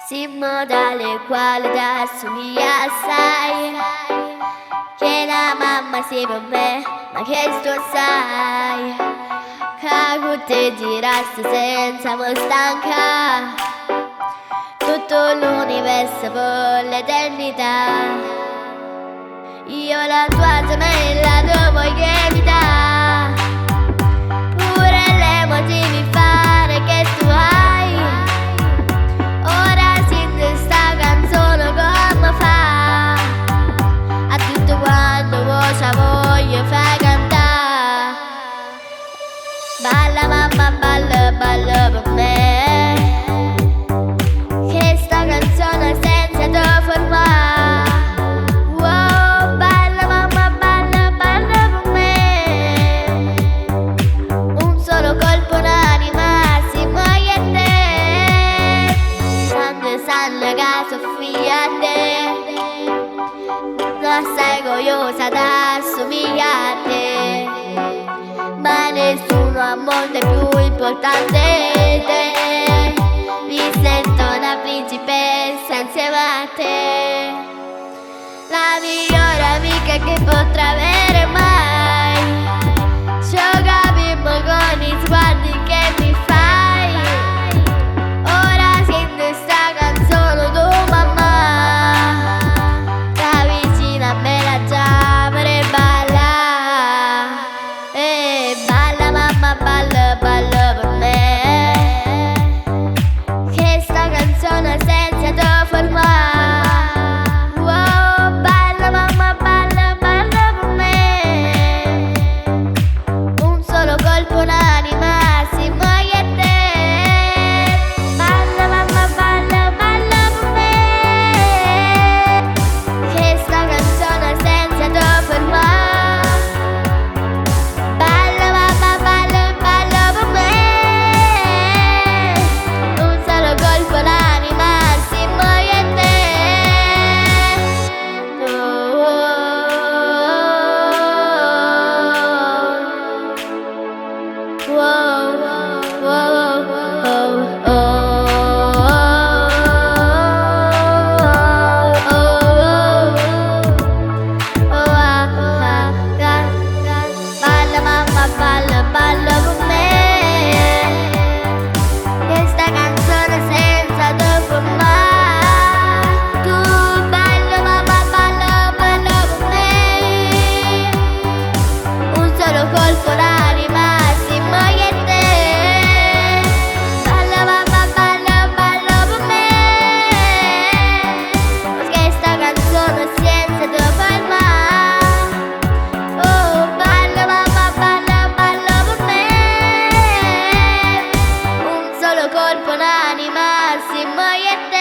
Simmoda le quale da somiglia assai, che la mamma si per me, ma che sto sai, che te girasti senza mi stanca, tutto l'universo per l'eternità. Io la tua gemella dopo che mi dà, pure le motivi fare che tu hai. Ora senti sta canzone come fa, a tutto quanto voce voglio far cantare. Balla mamma, balla, balla per me, che sta canzone senza te fermare. Wow, balla mamma, balla, balla per me, un solo colpo un'anima si muove a te. Sanno che soffia a te, non sei curiosa da somiglia a te, ma nessuno al mondo è più importante di te. Mi sento una principessa insieme a te, la migliore amica che potrà avere mai. Ci capimmo con i sguardi che mi fai. Ora sento sta canzone tu mamma, che vicino a me la già per ballare. E balla mamma, balla, balla per me, che sta canzone senza te fermare. Wow, balla mamma, balla, balla per me, un solo colpo un'anima si muove a te. Balla mamma, balla, balla per me, che sta canzone senza te fermare. Balla mamma, balla, balla per me, un solo colpo l'anima si muove a te. Balla mamma, balla, balla per me, che sta canzone senza te fermare. Tu balla mamma, balla, balla per me, un solo colpo l'anima si muove a te. Balla mamma, balla, balla per me, che sta canzone senza te fermare. Oh, balla mamma, balla, balla per me, un solo colpo un'anima si muove a te.